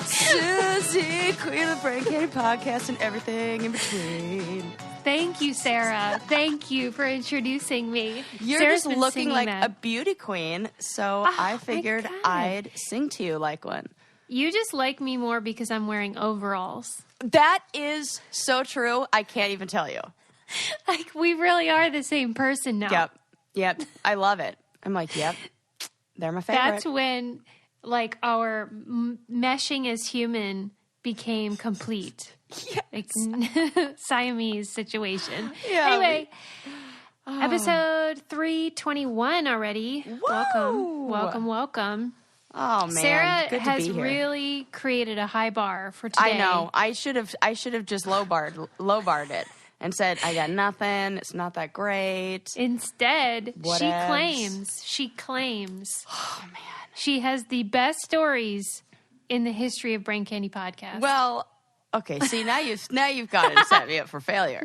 Susie, queen of the Brain Candy podcast and everything in between. Thank you, Sarah. Thank you for introducing me. You're Sarah's just looking like a beauty queen, so I figured I'd sing to you like one. You just like me more because I'm wearing overalls. That is so true. I can't even tell you. Like, we really are the same person now. Yep. I love it. I'm like, yep, they're my favorite. That's when, like, our meshing as human became complete. Yes. Like, Siamese situation. Yeah, anyway, episode 321 already. Whoa. Welcome. Oh man, Sarah good to has be here. really created a high bar for today. I know. I should have just lowbarred it and said I got nothing. It's not that great. Instead, Whatevs. she claims. Oh man. She has the best stories in the history of Brain Candy Podcast. Well, okay. See, now you've got to set me up for failure.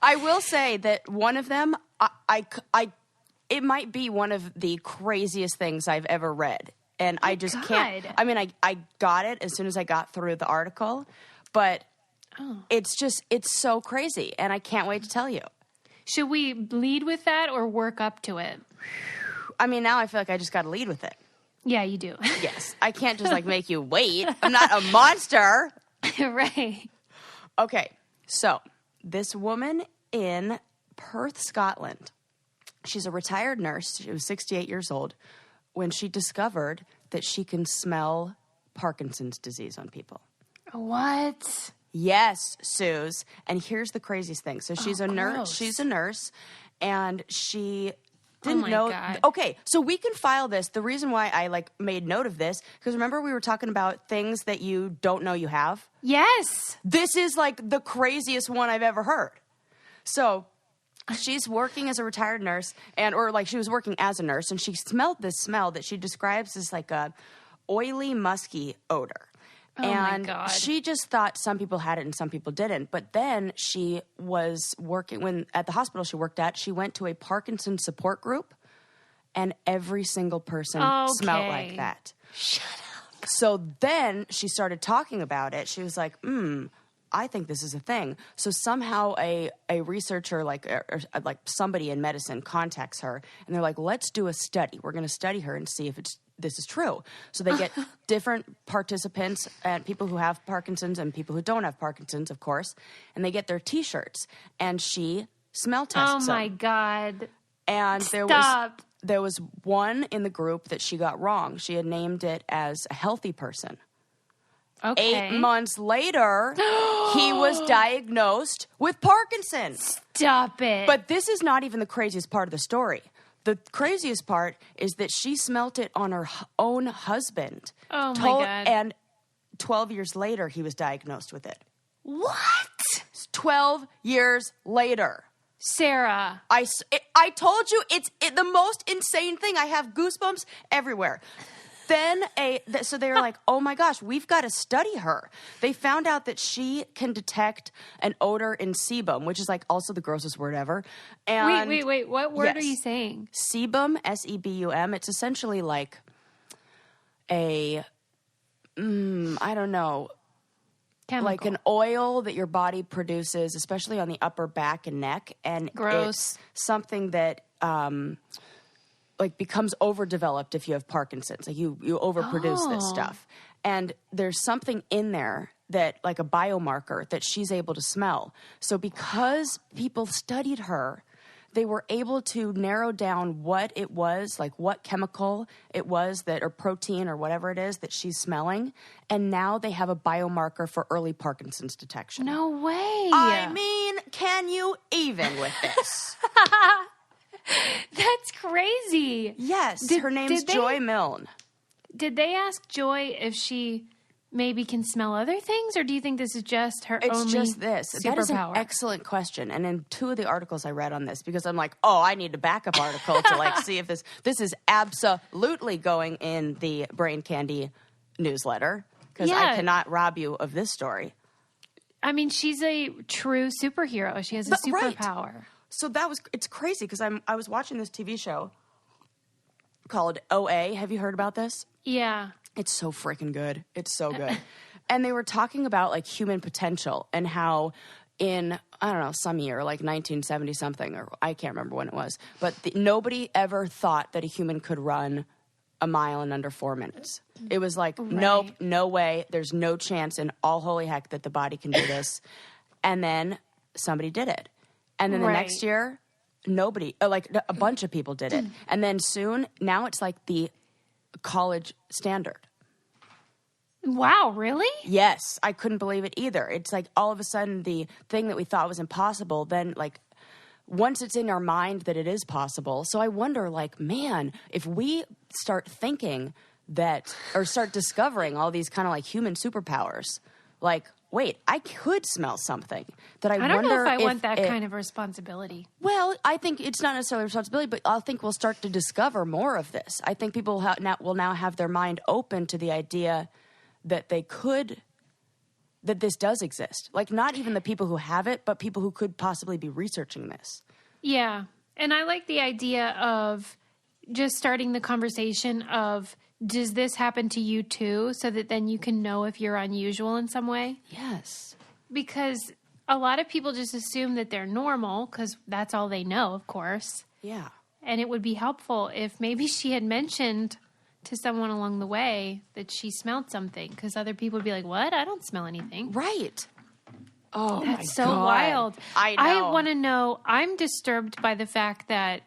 I will say that one of them, it might be one of the craziest things I've ever read, and I just can't. I mean, I got it as soon as I got through the article, but it's so crazy, and I can't wait to tell you. Should we lead with that or work up to it? I mean, now I feel like I just got to lead with it. Yeah, you do. Yes. I can't just, make you wait. I'm not a monster. Right. Okay. So, this woman in Perth, Scotland, she's a retired nurse. She was 68 years old when she discovered that she can smell Parkinson's disease on people. What? Yes, Suze. And here's the craziest thing. So, she's a nurse. Gross. She's a nurse, and she didn't know. God. Okay, so we can file this. The reason why I made note of this, because remember we were talking about things that you don't know you have? Yes. This is the craziest one I've ever heard. So she's working as a retired nurse, she was working as a nurse, and she smelled this smell that she describes as a oily, musky odor. Oh, and my God. she just thought some people had it and some people didn't. But then she was working, at the hospital she worked at, she went to a Parkinson's support group, and every single person smelled like that. Shut up. So then she started talking about it. She was like, I think this is a thing. So somehow a researcher, like somebody in medicine, contacts her, and they're like, let's do a study. We're going to study her and see if this is true. So they get different participants and people who have Parkinson's and people who don't have Parkinson's, of course, and they get their T-shirts, and she smell tests them. Oh, my God. And Stop. there was one in the group that she got wrong. She had named it as a healthy person. Okay. 8 months later, he was diagnosed with Parkinson's. Stop it. But this is not even the craziest part of the story. The craziest part is that she smelt it on her own husband. Oh, my God. And 12 years later, he was diagnosed with it. What? 12 years later. Sarah. I told you, it's the most insane thing. I have goosebumps everywhere. Then so they were like, oh my gosh, we've got to study her. They found out that she can detect an odor in sebum, which is also the grossest word ever. And Wait. What word are you saying? Sebum, S-E-B-U-M. It's essentially like I don't know, Chemical. like an oil that your body produces, especially on the upper back and neck. And Gross. It's something that becomes overdeveloped if you have Parkinson's. You overproduce this stuff. And there's something in there that, a biomarker, that she's able to smell. So because people studied her, they were able to narrow down what it was, what chemical it was or protein or whatever it is that she's smelling. And now they have a biomarker for early Parkinson's detection. No way. I mean, can you even with this? That's crazy. Yes, her name's Joy Milne. Did they ask Joy if she maybe can smell other things, or do you think this is just her only It's just this. superpower? That is an excellent question. And in 2 of the articles I read on this, because I'm like, I need a backup article to see if this is absolutely going in the Brain Candy newsletter, because I cannot rob you of this story. I mean, she's a true superhero. She has a superpower. Right. So it's crazy because I was watching this TV show called OA. Have you heard about this? Yeah. It's so freaking good. It's so good. And they were talking about like human potential and how in, I don't know, some year, like 1970 something, or I can't remember when it was, but nobody ever thought that a human could run a mile in under 4 minutes. It was like, nope, no way. There's no chance in all holy heck that the body can do this. And then somebody did it. And then the next year, nobody, like a bunch of people did it. And then soon, now it's like the college standard. Wow, really? Yes, I couldn't believe it either. It's like all of a sudden the thing that we thought was impossible, then like once it's in our mind that it is possible. So I wonder, like, man, if we start thinking that, or start discovering all these kind of like human superpowers, like, wait, I could smell something that I don't wonder know if I want that kind of responsibility. Well, I think it's not necessarily responsibility, but I think we'll start to discover more of this. I think people will now have their mind open to the idea that they could, that this does exist. Like, not even the people who have it, but people who could possibly be researching this. Yeah. And I like the idea of just starting the conversation of, does this happen to you too? So that then you can know if you're unusual in some way. Yes. Because a lot of people just assume that they're normal because that's all they know, of course. Yeah. And it would be helpful if maybe she had mentioned to someone along the way that she smelled something, because other people would be like, what? I don't smell anything. Right. Oh, that's my so God. wild. I know. I want to know. I'm disturbed by the fact that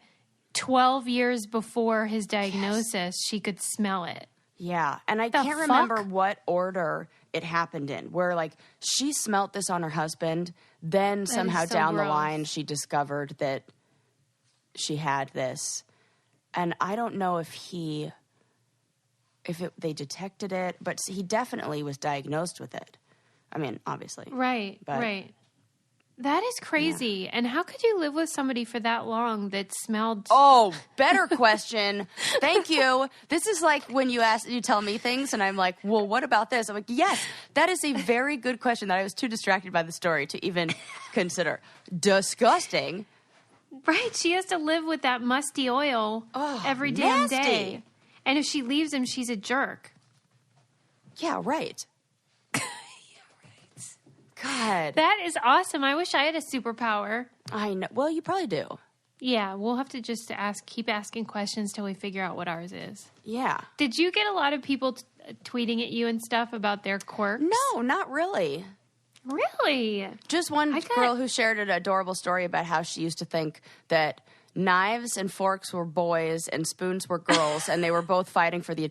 12 years before his diagnosis, she could smell it. Yeah. And I can't remember what order it happened in, where like she smelt this on her husband, then somehow down the line she discovered that she had this. And I don't know if they detected it, but he definitely was diagnosed with it. I mean, obviously. Right, right. That is crazy. Yeah. And how could you live with somebody for that long that smelled... Oh, better question. Thank you. This is like when you tell me things and I'm like, well, what about this? I'm like, yes, that is a very good question that I was too distracted by the story to even consider. Disgusting. Right. She has to live with that musty oil every damn day. And if she leaves him, she's a jerk. Yeah, right. God. That is awesome. I wish I had a superpower. I know. Well, you probably do. Yeah, we'll have to just keep asking questions till we figure out what ours is. Yeah. Did you get a lot of people tweeting at you and stuff about their quirks? No, not really. Really? Just one girl who shared an adorable story about how she used to think that knives and forks were boys and spoons were girls, and they were both fighting for the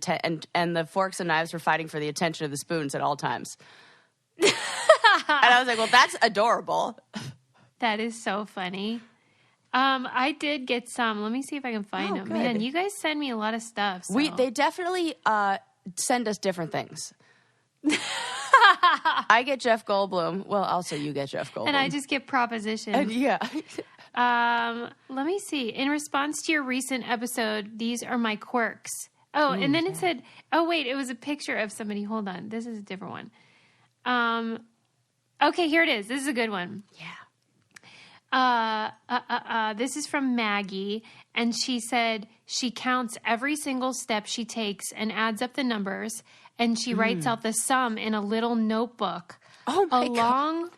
and the forks and knives were fighting for the attention of the spoons at all times. And I was like, well, that's adorable. That is so funny. I did get some. Let me see if I can find them. Good. Man, you guys send me a lot of stuff. So. They definitely send us different things. I get Jeff Goldblum. Well, also you get Jeff Goldblum. And I just get propositions. Yeah. Let me see. In response to your recent episode, these are my quirks. Oh, and then it said, oh, wait, it was a picture of somebody. Hold on. This is a different one. Okay, here it is. This is a good one. Yeah. This is from Maggie, and she said she counts every single step she takes and adds up the numbers, and she writes out the sum in a little notebook. Oh my God.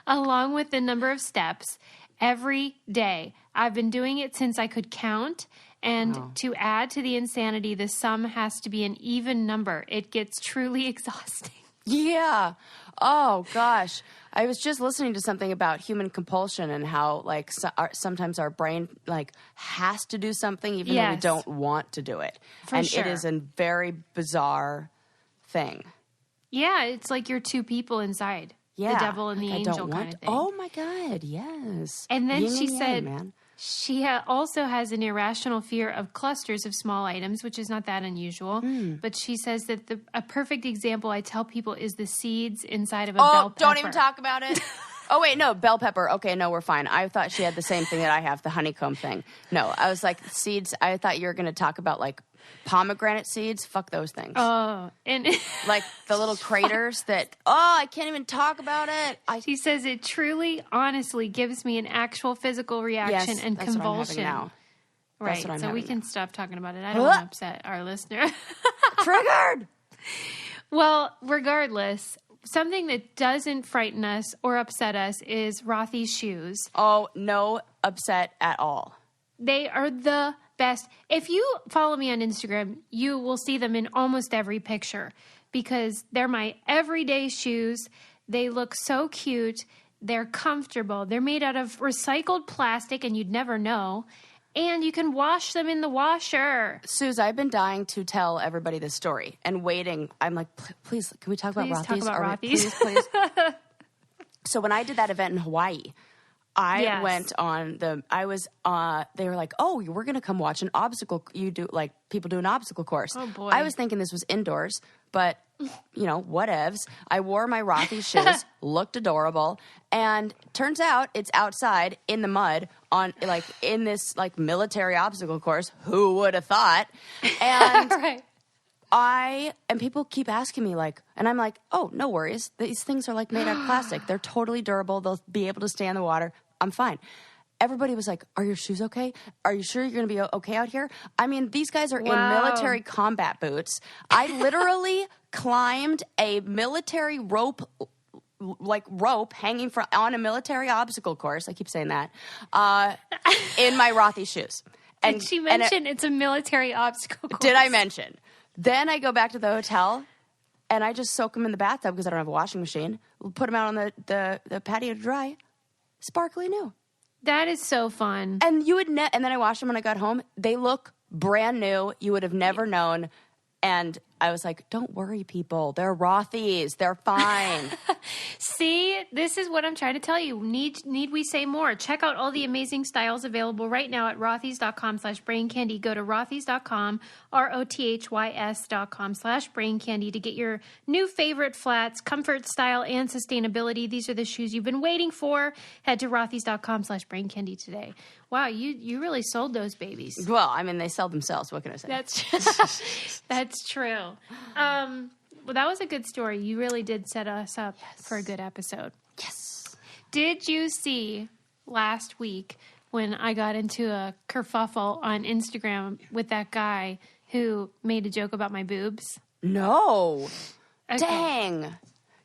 Along with the number of steps every day. I've been doing it since I could count. And to add to the insanity, the sum has to be an even number. It gets truly exhausting. Yeah. Oh, gosh. I was just listening to something about human compulsion and how, like, sometimes our brain, like, has to do something even though we don't want to do it. For sure. It is a very bizarre thing. Yeah, it's like you're two people inside. Yeah. The devil and the angel kind of thing. Oh, my God, yes. And then Yin she and said... yang, man. She also has an irrational fear of clusters of small items, which is not that unusual. But she says that a perfect example I tell people is the seeds inside of a bell pepper. Oh, don't even talk about it. Oh, wait, no, bell pepper. Okay, no, we're fine. I thought she had the same thing that I have, the honeycomb thing. No, I was like, seeds, I thought you were going to talk about, like, pomegranate seeds. Fuck those things. Oh, and... like the little craters that, I can't even talk about it. She says it truly, honestly gives me an actual physical reaction and that's convulsion. What I'm having now. Right. what I'm So we having can stop talking about it. I don't want to upset our listener. Triggered! Well, regardless, something that doesn't frighten us or upset us is Rothy's shoes. Oh, no upset at all. They are the best. If you follow me on Instagram, you will see them in almost every picture because they're my everyday shoes. They look so cute. They're comfortable. They're made out of recycled plastic, and you'd never know. And you can wash them in the washer. Suze, I've been dying to tell everybody this story and waiting. I'm like, please, can we talk about Rothy's? Talk about Rothy's. Please. So when I did that event in Hawaii, I went on they were like, oh, we're going to come watch an obstacle. People do an obstacle course. Oh, boy. I was thinking this was indoors, but, whatevs. I wore my Rothy shoes, looked adorable, and turns out it's outside in the mud in this military obstacle course. Who would have thought? And Right. and people keep asking me and I'm like, oh, no worries. These things are made out of plastic. They're totally durable. They'll be able to stay in the water. I'm fine. Everybody was like, are your shoes okay? Are you sure you're going to be okay out here? I mean, these guys are in military combat boots. I literally climbed a military rope hanging on a military obstacle course. I keep saying that, in my Rothy shoes. Did she mention it's a military obstacle course? Did I mention? Then I go back to the hotel, and I just soak them in the bathtub because I don't have a washing machine. Put them out on the patio to dry. Sparkly new. That is so fun. And and then I washed them when I got home. They look brand new. You would have never known. And I was like, don't worry, people. They're Rothys. They're fine. See, this is what I'm trying to tell you. Need we say more? Check out all the amazing styles available right now at rothys.com/braincandy. Go to rothys.com, rothys.com/braincandy to get your new favorite flats, comfort, style, and sustainability. These are the shoes you've been waiting for. Head to rothys.com/braincandy today. Wow, you really sold those babies. Well, I mean, they sell themselves. What can I say? That's true. Well, that was a good story. You really did set us up for a good episode. Yes. Did you see last week when I got into a kerfuffle on Instagram with that guy who made a joke about my boobs? No. Okay. Dang.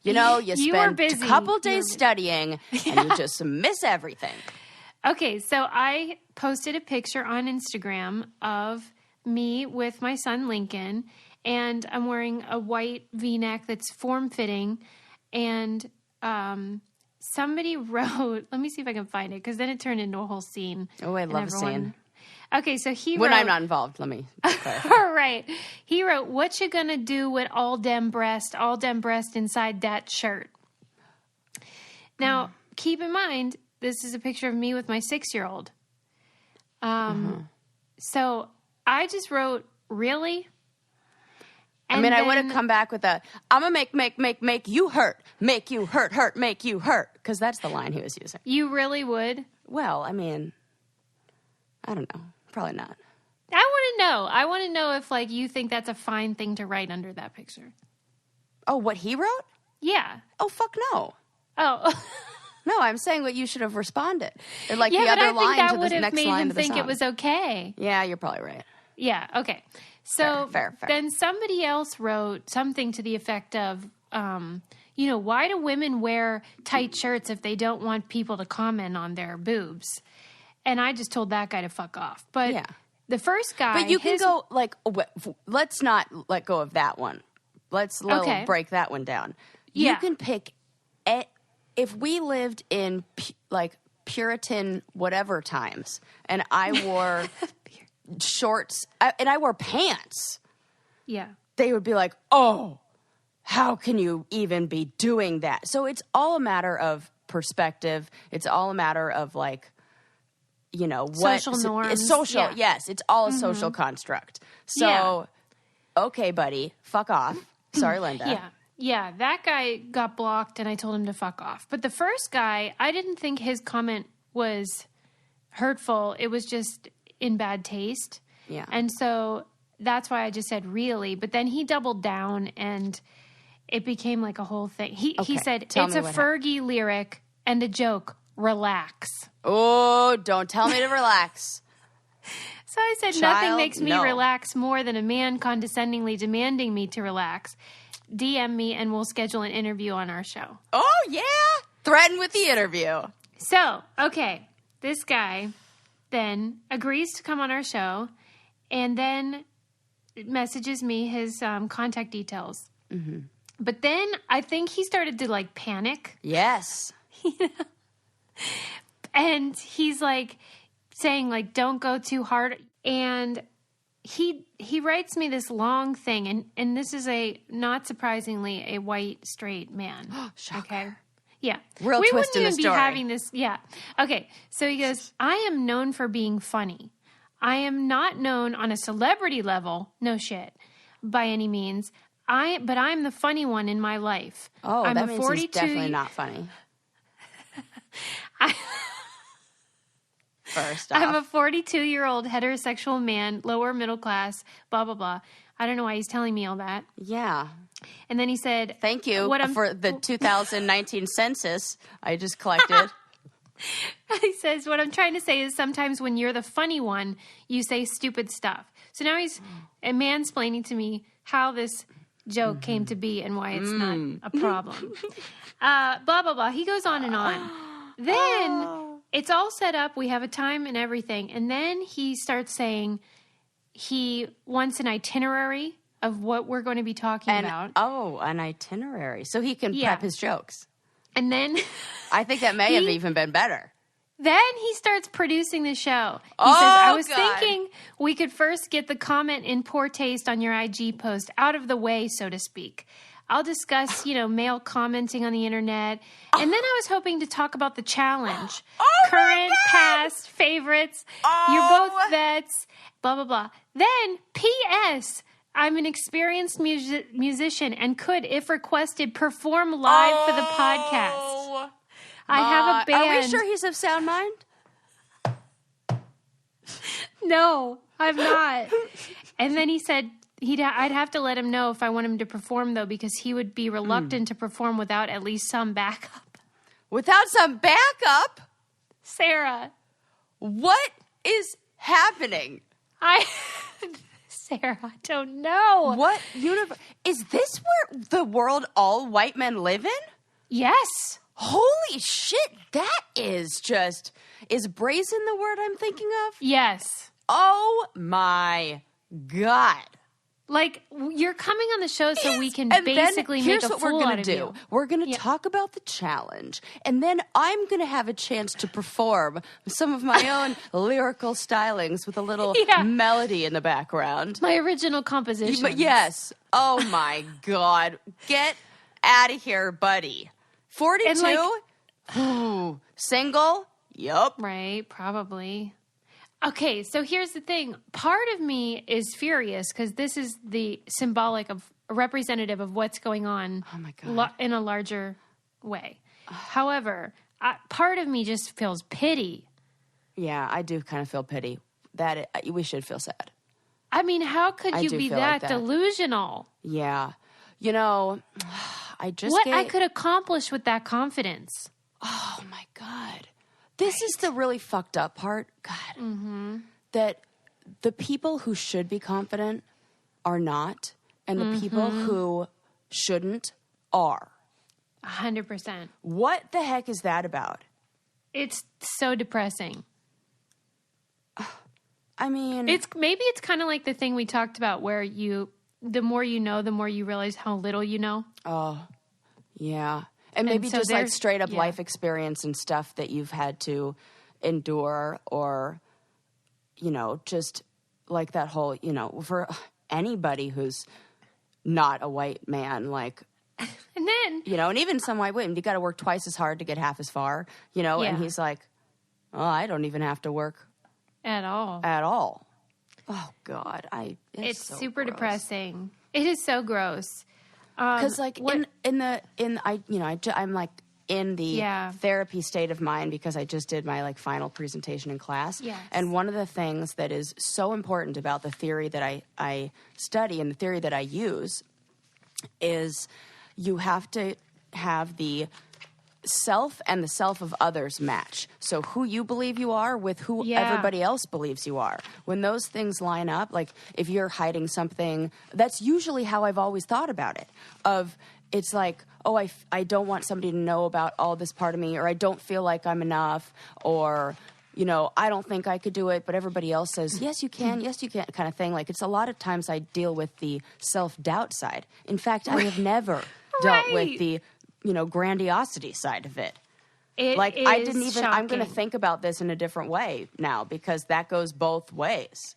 You spend a couple days studying and you just miss everything. Okay, so I posted a picture on Instagram of me with my son Lincoln, and I'm wearing a white V-neck that's form-fitting, and somebody wrote, let me see if I can find it, because then it turned into a whole scene. Oh, I love a scene. Okay, so he when wrote... I'm not involved, let me clarify. All right. He wrote, what you gonna do with all dem breast inside that shirt? Now, keep in mind, this is a picture of me with my 6-year-old. So I just wrote, really? And I would have come back with I'm going to make you hurt. Make you hurt, make you hurt. Because that's the line he was using. You really would? Well, I mean, I don't know. Probably not. I want to know. I want to know if, you think that's a fine thing to write under that picture. Oh, what he wrote? Yeah. Oh, fuck no. Oh, no, I'm saying what you should have responded. Or the other but I think line that to would the have next made line him of the think song. it was okay. Yeah, you're probably right. Yeah, okay. So fair. Then somebody else wrote something to the effect of, why do women wear tight shirts if they don't want people to comment on their boobs? And I just told that guy to fuck off. But the first guy... But you can go, let's not let go of that one. Let's break that one down. Yeah. You can pick... If we lived in, Puritan whatever times, and I wore shorts, and I wore pants... Yeah. They would be like, oh, how can you even be doing that? So it's all a matter of perspective. It's all a matter of what social norms. It's social. Yes. It's all a social construct. So, okay, buddy, fuck off. Sorry, Linda. Yeah. That guy got blocked and I told him to fuck off. But the first guy, I didn't think his comment was hurtful. It was just in bad taste. Yeah. And so that's why I just said really, but then he doubled down and it became a whole thing. He said, it's a Fergie lyric and a joke. Relax. Oh, don't tell me to relax. So I said, nothing makes me relax more than a man condescendingly demanding me to relax. DM me and we'll schedule an interview on our show. Oh, yeah. Threaten with the interview. So, okay. This guy then agrees to come on our show and then messages me his contact details. Mm-hmm. But then I think he started to like panic. Yes. And he's like saying like, don't go too hard. And he writes me this long thing. And this is not surprisingly, a white, straight man. Shocker. Okay. Yeah. Real we twist in the story. We wouldn't even be having this. Yeah. Okay. So he goes, I am known for being funny. I am not known on a celebrity level. No shit. By any means. But I'm the funny one in my life. Oh, I'm that means he's definitely not funny. First off. I'm a 42-year-old heterosexual man, lower middle class, blah, blah, blah. I don't know why he's telling me all that. Yeah. And then he said... Thank you for the 2019 census I just collected. He says, what I'm trying to say is sometimes when you're the funny one, you say stupid stuff. So now he's mansplaining to me how this joke came to be and why it's not a problem. Blah, blah, blah. He goes on and on. Then it's all set up. We have a time and everything. And then he starts saying he wants an itinerary of what we're going to be talking about. Oh, an itinerary. So he can prep his jokes. And then... I think that may have even been better. Then he starts producing the show. He says, I was thinking we could first get the comment in poor taste on your IG post out of the way, so to speak. I'll discuss, male commenting on the internet. And then I was hoping to talk about the challenge. Current, past, favorites. You're both vets, blah, blah, blah. Then, P.S., I'm an experienced musician and could, if requested, perform live for the podcast. I have a band. Are we sure he's of sound mind? No, I'm not. And then he said I'd have to let him know if I want him to perform, though, because he would be reluctant to perform without at least some backup. Without some backup? Sarah. What is happening? Sarah, I don't know. What universe? Is this where the world all white men live in? Yes. Holy shit, that is brazen the word I'm thinking of? Yes. Oh my God. Like, you're coming on the show so we can basically make a fool out of you. We're going to talk about the challenge, and then I'm going to have a chance to perform some of my own lyrical stylings with a little melody in the background. My original composition. Yes. Oh my God. Get out of here, buddy. 42? Single? Yup. Right, probably. Okay, so here's the thing. Part of me is furious because this is the symbolic of representative of what's going on in a larger way. However, part of me just feels pity. Yeah, I do kind of feel pity. That we should feel sad. I mean, how could you be that delusional? Yeah. I could accomplish with that confidence. Oh, my God. This is the really fucked up part, God, that the people who should be confident are not, and the people who shouldn't are. 100%. What the heck is that about? It's so depressing. I mean... It's kind of like the thing we talked about where the more you know, the more you realize how little you know. Oh, yeah. And maybe so just like straight up life experience and stuff that you've had to endure or, just like that whole, for anybody who's not a white man, like, and then, and even some white women, you got to work twice as hard to get half as far, and he's like, oh, I don't even have to work at all. Oh God. It's so super gross. Depressing. It is so gross. Because I'm like in the therapy state of mind because I just did my like final presentation in class. Yes. And one of the things that is so important about the theory that I study and the theory that I use is you have to have the self and the self of others match. So who you believe you are with who everybody else believes you are. When those things line up, like if you're hiding something, that's usually how I've always thought about it. It's like, oh, I don't want somebody to know about all this part of me, or I don't feel like I'm enough, or, you know, I don't think I could do it, but everybody else says, yes, you can, kind of thing. Like, it's a lot of times I deal with the self-doubt side. In fact, I have never dealt with the, you know, grandiosity side of it. I didn't even, shocking. I'm going to think about this in a different way now, because that goes both ways.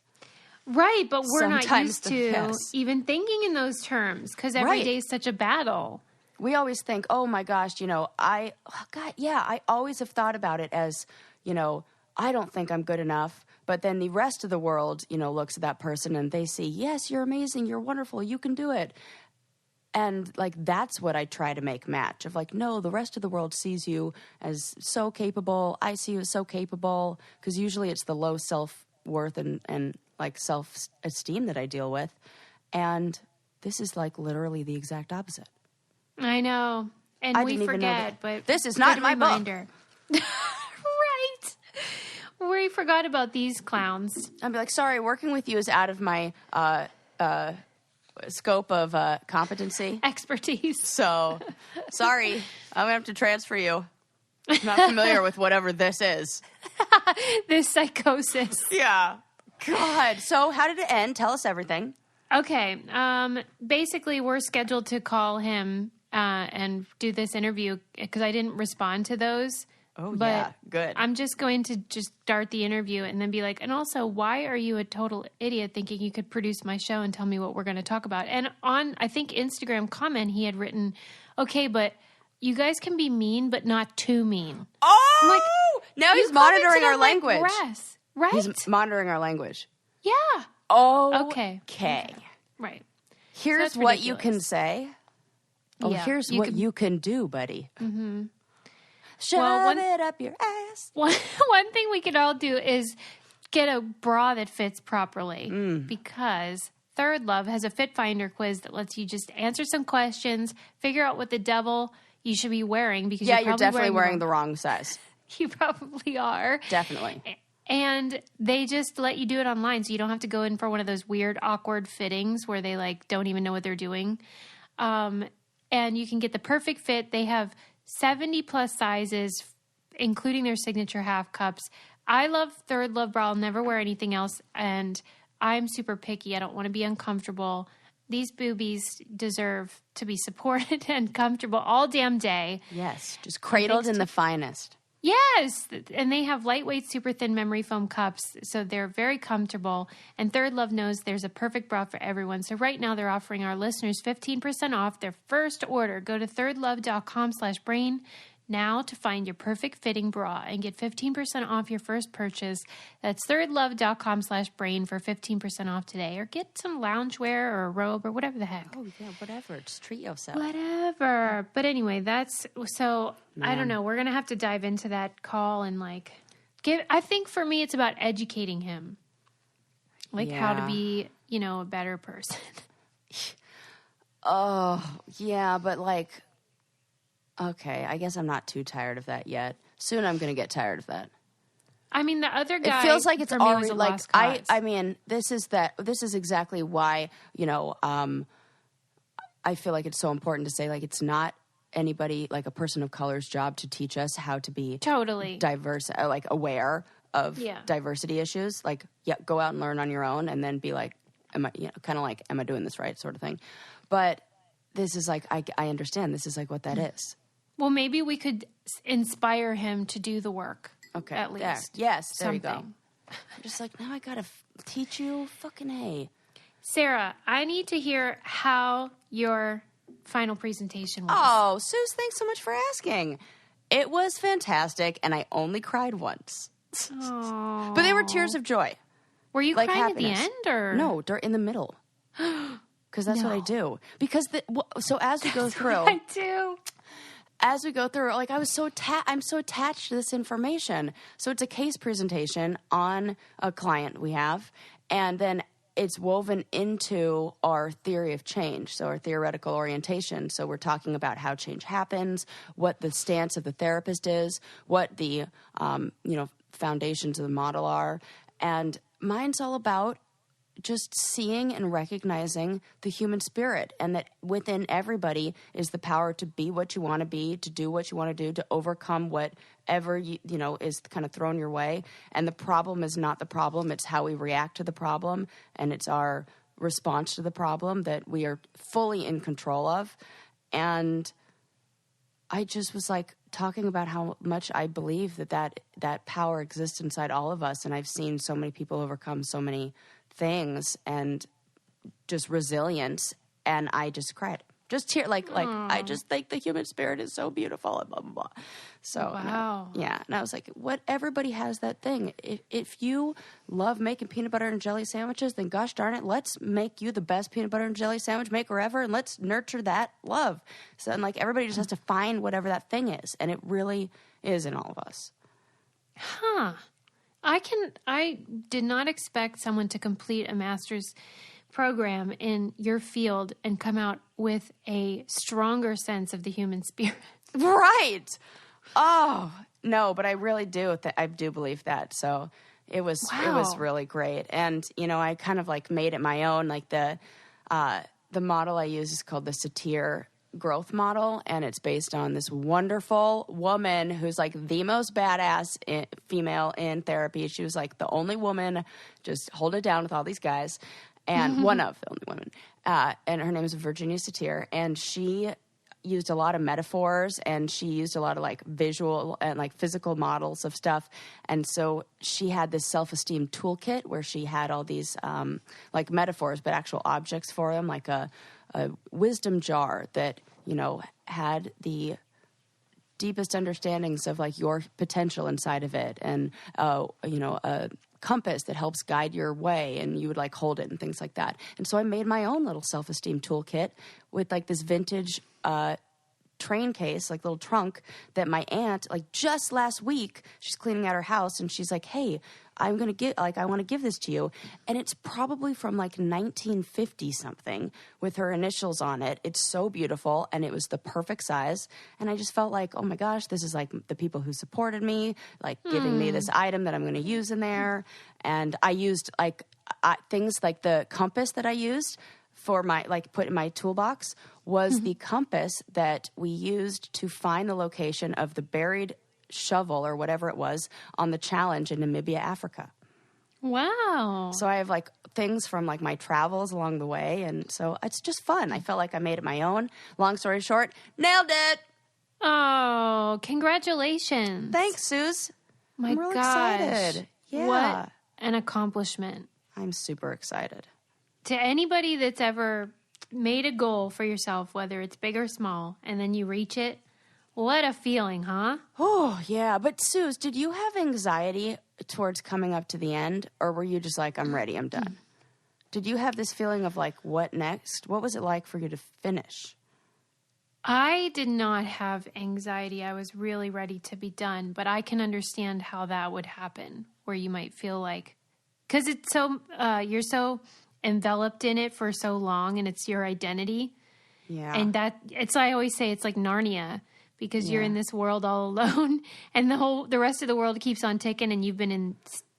Right, but we're not used to even thinking in those terms, because every day is such a battle. We always think, oh my gosh, you know, I always have thought about it as, you know, I don't think I'm good enough. But then the rest of the world, you know, looks at that person and they see, yes, you're amazing, you're wonderful, you can do it. And, like, that's what I try to make match of, like, no, the rest of the world sees you as so capable. I see you as so capable, because usually it's the low self-worth and like, self-esteem that I deal with. And this is, like, literally the exact opposite. I know. And we forget, but this is not my reminder. Right. We forgot about these clowns. I'd be like, sorry, working with you is out of my scope of competency. Expertise. So, sorry. I'm going to have to transfer you. I'm not familiar with whatever this is. This psychosis. Yeah. God. So, how did it end? Tell us everything. Okay. Basically, we're scheduled to call him and do this interview because I didn't respond to those. Oh, but yeah. Good. I'm just going to just start the interview and then be like, and also, why are you a total idiot thinking you could produce my show and tell me what we're going to talk about? And on, I think, Instagram comment, he had written, okay, but you guys can be mean, but not too mean. Oh! I'm like, now he's monitoring our language. Right? He's monitoring our language. Yeah. Oh. Okay. Right. Here's So what you can say. Oh, yeah, here's what you can do, buddy. Mm-hmm. Shove it up your ass. One thing we could all do is get a bra that fits properly because Third Love has a Fit Finder quiz that lets you just answer some questions, figure out what the devil you should be wearing because you're definitely wearing the wrong size. You probably are. Definitely. And they just let you do it online, so you don't have to go in for one of those weird, awkward fittings where they like don't even know what they're doing. And you can get the perfect fit. They have 70 plus sizes, including their signature half cups. I love Third Love bra. I'll never wear anything else. And I'm super picky. I don't want to be uncomfortable. These boobies deserve to be supported and comfortable all damn day. Yes, just cradled in the finest. Yes, and they have lightweight, super thin memory foam cups, so they're very comfortable. And Third Love knows there's a perfect bra for everyone. So right now they're offering our listeners 15% off their first order. Go to thirdlove.com/brain now to find your perfect fitting bra and get 15% off your first purchase. That's thirdlove.com/brain for 15% off today. Or get some loungewear or a robe or whatever the heck. Oh, yeah, whatever. Just treat yourself. Whatever. But anyway, that's so... Man. I don't know. We're going to have to dive into that call and like I think for me, it's about educating him. Like how to be, you know, a better person. Oh, yeah. But like, okay, I guess I'm not too tired of that yet. Soon I'm going to get tired of that. I mean, the other guy, it feels like it's already like, I mean, this is exactly why, you know, I feel like it's so important to say, like, it's not anybody, like a person of color's job to teach us how to be totally diverse, like aware of diversity issues. Like, go out and learn on your own and then be like, am I, you know, kind of like, am I doing this right sort of thing. But this is like, I understand this is like what that is. Well, maybe we could inspire him to do the work. Okay. At least. There. Yes. There you go. I'm just like, now I got to teach you fucking A. Sarah, I need to hear how your final presentation was. Oh, Suze, thanks so much for asking. It was fantastic, and I only cried once. Aww. But they were tears of joy. Were you like crying happiness. At the end, or no? In the middle. Because that's what I do. Because so as we go through, I do. As we go through, like I'm so attached to this information. So it's a case presentation on a client we have, and then it's woven into our theory of change, so our theoretical orientation. So we're talking about how change happens, what the stance of the therapist is, what the foundations of the model are, and mine's all about just seeing and recognizing the human spirit, and that within everybody is the power to be what you want to be, to do what you want to do, to overcome whatever is kind of thrown your way. And the problem is not the problem; it's how we react to the problem, and it's our response to the problem that we are fully in control of. And I just was like talking about how much I believe that power exists inside all of us, and I've seen so many people overcome so many things and just resilience, and I just cried. Just here, like I just think the human spirit is so beautiful and blah blah blah. So wow, and I was like, what? Everybody has that thing. If you love making peanut butter and jelly sandwiches, then gosh darn it, let's make you the best peanut butter and jelly sandwich maker ever, and let's nurture that love. So and everybody just has to find whatever that thing is, and it really is in all of us. Huh. I did not expect someone to complete a master's program in your field and come out with a stronger sense of the human spirit. Right. Oh, no, but I really do. I do believe that. So it was really great. And, I kind of made it my own. The model I use is called the Satir growth model, and it's based on this wonderful woman who's the most badass female in therapy. She was the only woman just hold it down with all these guys, and one of the only women, and her name is Virginia Satir, and she used a lot of metaphors, and she used a lot of visual and physical models of stuff. And so she had this self-esteem toolkit where she had all these metaphors, but actual objects for them, like a wisdom jar that, had the deepest understandings of your potential inside of it, and, a compass that helps guide your way, and you would hold it and things like that. And so I made my own little self-esteem toolkit with this vintage train case, little trunk that my aunt, just last week, she's cleaning out her house, and she's like, hey, I'm going to get, I want to give this to you. And it's probably from 1950 something with her initials on it. It's so beautiful, and it was the perfect size. And I just felt oh my gosh, this is the people who supported me, giving me this item that I'm going to use in there. And I used things like the compass that I used for my, put in my toolbox was the compass that we used to find the location of the buried shovel or whatever it was on the challenge in Namibia, Africa. Wow. So I have things from my travels along the way, and so it's just fun. I felt I made it my own. Long story short, nailed it. Oh, congratulations. Thanks, Suze. My I'm really gosh. excited. Yeah. What an accomplishment. I'm super excited. To anybody that's ever made a goal for yourself, whether it's big or small, and then you reach it, what a feeling, huh? Oh, yeah. But, Suze, did you have anxiety towards coming up to the end, or were you just I'm ready, I'm done? Did you have this feeling of what next? What was it like for you to finish? I did not have anxiety. I was really ready to be done, but I can understand how that would happen, where you might feel because it's so, you're so enveloped in it for so long, and it's your identity. Yeah. And I always say it's like Narnia, because you're in this world all alone, and the rest of the world keeps on ticking, and you've been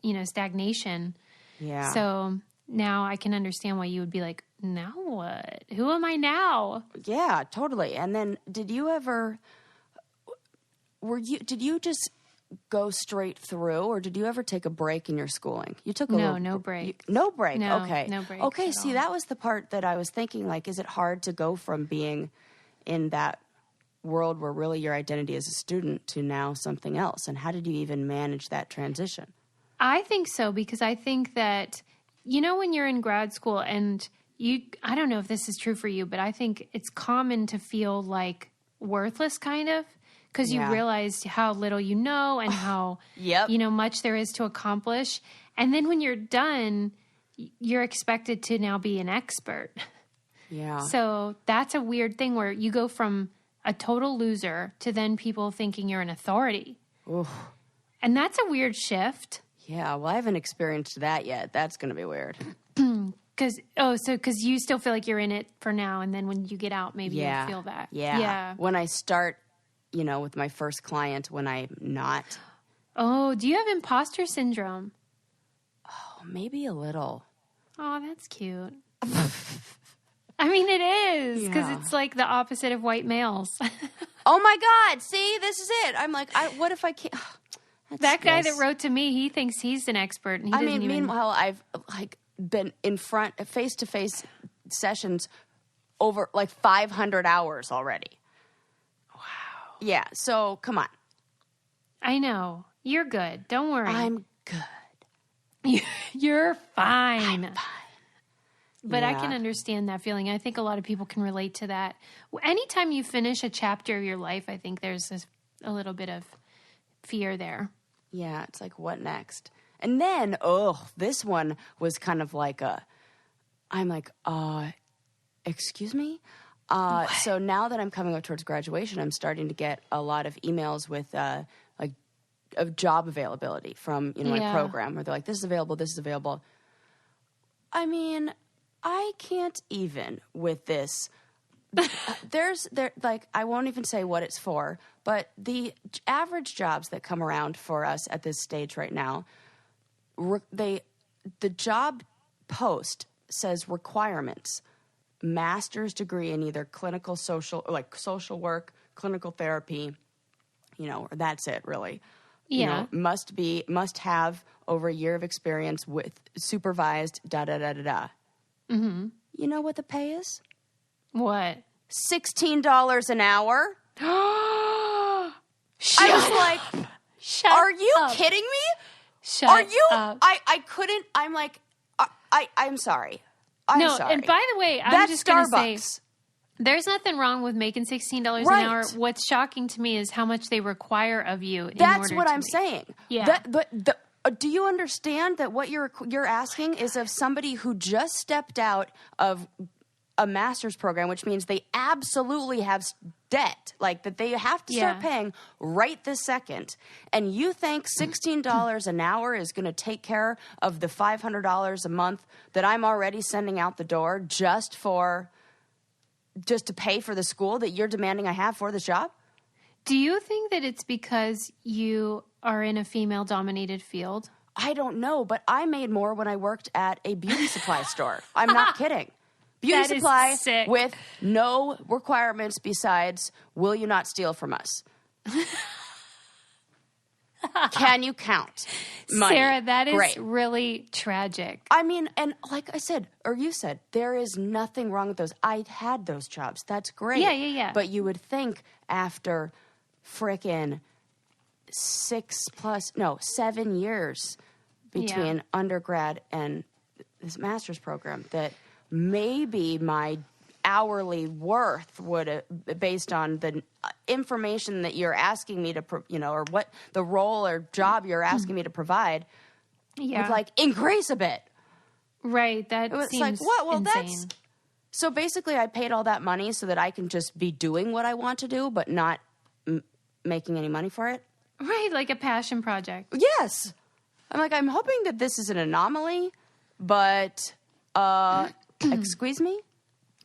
in, stagnation. Yeah. So now I can understand why you would be now what? Who am I now? Yeah, totally. And then did you just go straight through, or did you ever take a break in your schooling? You took no break. No break. No, okay. No break. Okay. See, that was the part that I was thinking, is it hard to go from being in that world where really your identity as a student to now something else? And how did you even manage that transition? I think so, because I think that, when you're in grad school and I don't know if this is true for you, but I think it's common to feel worthless kind of, because you realize how little you know and how, much there is to accomplish. And then when you're done, you're expected to now be an expert. Yeah. So that's a weird thing where you go from a total loser to then people thinking you're an authority. Oof. And that's a weird shift. Yeah, well, I haven't experienced that yet. That's going to be weird. Because you still feel like you're in it for now, and then when you get out, maybe you'll feel that. Yeah. When I start, with my first client, when I'm not. Oh, do you have imposter syndrome? Oh, maybe a little. Oh, that's cute. I mean, it is, because it's like the opposite of white males. Oh my God! See, this is it. I'm like, what if I can't? That guy that wrote to me, he thinks he's an expert, and he doesn't even. Meanwhile, I've been in front face-to-face sessions over 500 hours already. Wow. Yeah. So come on. I know you're good. Don't worry. I'm good. You're fine. I'm fine. But I can understand that feeling. I think a lot of people can relate to that. Anytime you finish a chapter of your life, I think there's a little bit of fear there. Yeah, it's like, what next? And then, this one was kind of like I'm like, excuse me? So now that I'm coming up towards graduation, I'm starting to get a lot of emails with of job availability from my program, where they're like, this is available. I mean, I can't even with this. I won't even say what it's for, but the average jobs that come around for us at this stage right now, the job post says requirements, master's degree in either clinical social work, clinical therapy, or that's it really. Yeah. Must have over a year of experience with supervised da-da-da-da-da. Mm-hmm. You know what the pay is? What? $16 an hour. I was like, Shut are you up. kidding me? Shut Are you? up. I couldn't. I'm like, I'm sorry. I'm sorry. And by the way, I'm That's just going to say, Starbucks. there's nothing wrong with making $16 Right. an hour. What's shocking to me is how much they require of you. That's what I'm saying. Yeah. Do you understand that what you're asking is of somebody who just stepped out of a master's program, which means they absolutely have debt, like that they have to start paying right this second. And you think $16 an hour is going to take care of the $500 a month that I'm already sending out the door just to pay for the school that you're demanding I have for this job? Do you think that it's because you are in a female-dominated field? I don't know, but I made more when I worked at a beauty supply store. I'm not kidding. Beauty supply sick. With no requirements besides, will you not steal from us? Can you count money? Sarah, that is Great. really tragic. I mean, and like I said, or you said, there is nothing wrong with those. I had those jobs. That's great. Yeah. But you would think after frickin' 7 years between undergrad and this master's program that maybe my hourly worth would, based on the information that you're asking me to, or what the role or job you're asking me to provide, would increase a bit. Right. That It's seems like, what? Well, insane. So basically I paid all that money so that I can just be doing what I want to do, but not making any money for it. Right. Like a passion project. Yes. I'm hoping that this is an anomaly, but, excuse me?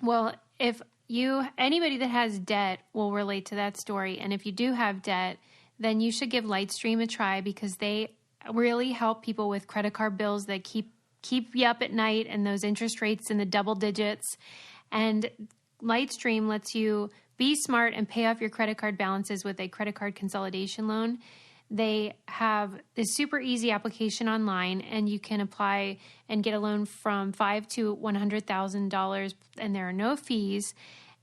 Well, if anybody that has debt will relate to that story. And if you do have debt, then you should give Lightstream a try, because they really help people with credit card bills that keep you up at night, and those interest rates in the double digits. And Lightstream lets you be smart and pay off your credit card balances with a credit card consolidation loan. They have this super easy application online, and you can apply and get a loan from $5,000 to $100,000, and there are no fees.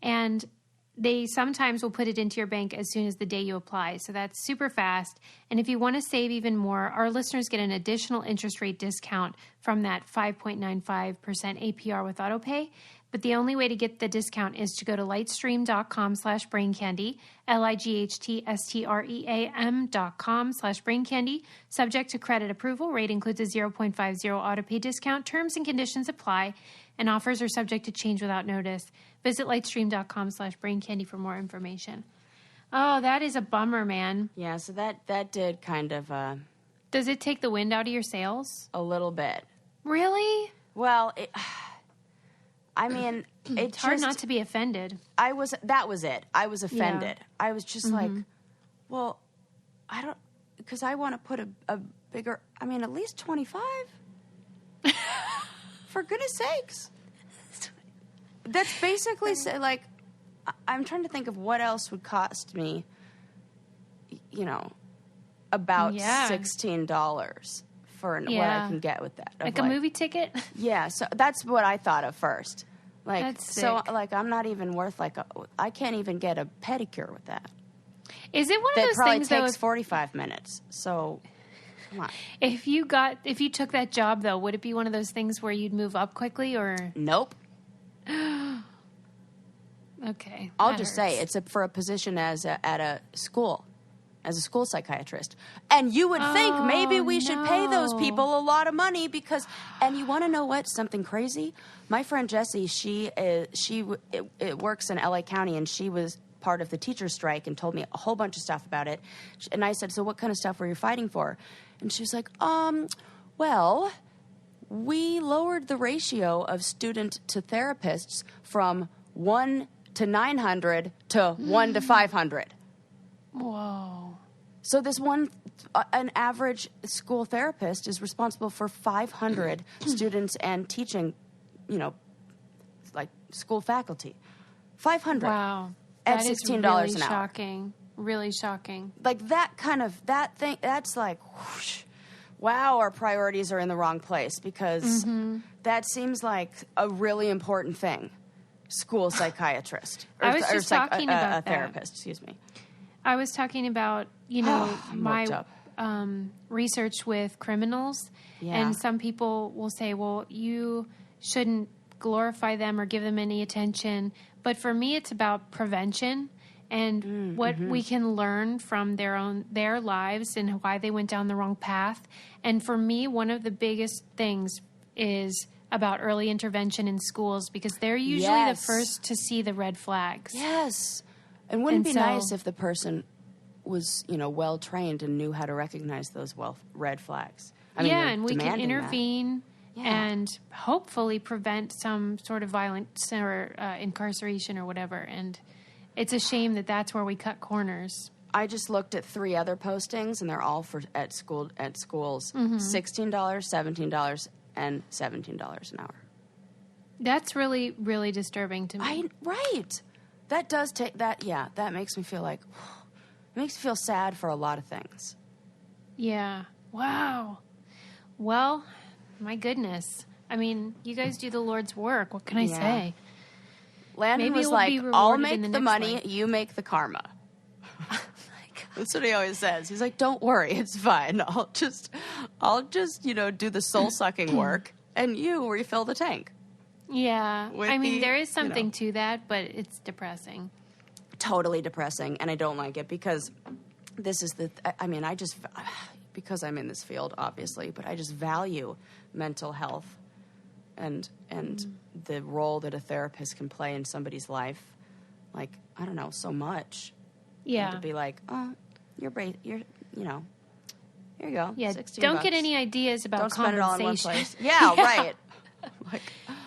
And they sometimes will put it into your bank as soon as the day you apply. So that's super fast. And if you want to save even more, our listeners get an additional interest rate discount from that 5.95% APR with AutoPay. But the only way to get the discount is to go to lightstream.com/braincandy, lightstream.com/braincandy. Subject to credit approval. Rate includes a 0.50 AutoPay discount. Terms and conditions apply, and offers are subject to change without notice. Visit lightstream.com/braincandy for more information. Oh, that is a bummer, man. Yeah, so that did kind of Does it take the wind out of your sails? a little bit. Really? Well, I mean, It's hard not to be offended. That was it. I was offended. Yeah. I was just like, well, I don't, because I want to put a bigger, I mean, at least 25. For goodness sakes. That's basically, like, I'm trying to think of what else would cost me, you know, about $16 for what I can get with that. Like a movie ticket? Yeah, so that's what I thought of first. Like, That's so, sick. like, I'm not even worth, like, I can't even get a pedicure with that. Is it one of That those probably things, takes though, 45 minutes, so, come on. if you took that job, though, would it be one of those things where you'd move up quickly, or? Nope. Okay. I'll just say, it's for a position at a school. As a school psychiatrist. And you would think maybe we should pay those people a lot of money because, and you want to know what? Something crazy? My friend Jessie, she works in LA County, and she was part of the teacher's strike and told me a whole bunch of stuff about it. And I said, so what kind of stuff were you fighting for? And she was like, well, we lowered the ratio of student to therapists from 1 to 900 to 1 to 500. Whoa. So this an average school therapist is responsible for 500 students and teaching, you know, like school faculty. 500. Wow. At That is $16 really an hour. shocking. Really shocking. Like that thing, that's like, whoosh, wow, our priorities are in the wrong place because that seems like a really important thing. School psychiatrist. I was just talking about a therapist, excuse me. I was talking about, you know, I'm my worked up. research with criminals. Yeah. And some people will say, well, you shouldn't glorify them or give them any attention. But for me, it's about prevention and what we can learn from their lives and why they went down the wrong path. And for me, one of the biggest things is about early intervention in schools because they're usually the first to see the red flags. Yes. And wouldn't it be nice if the person was, you know, well trained and knew how to recognize those red flags? I mean, and we can intervene Yeah. and hopefully prevent some sort of violence or incarceration or whatever. And it's a shame that that's where we cut corners. I just looked at 3 other postings, and they're all at schools. $16, $17, and $17 an hour. That's really, really disturbing to me. Right. That does take that. Yeah, that makes me feel like it makes me feel sad for a lot of things. Yeah. Wow. Well, my goodness. I mean, you guys do the Lord's work. What can I say? Landon Maybe was we'll like, be "I'll rewarded in make the the next money, life." you make the karma." That's what he always says. He's like, "Don't worry, it's fine. I'll just, you know, do the soul sucking work, and you refill the tank." Yeah. I mean, there is you know. something to that, but it's depressing. Totally depressing, and I don't like it because this is I mean, I just, because I'm in this field, obviously, but I just value mental health and the role that a therapist can play in somebody's life. Like, I don't know, so much. Yeah. And to be like, oh, you're, you know, here you go. Yeah. $16. Don't get any ideas about Don't spend it all in one compensation. place. Yeah, right. Like,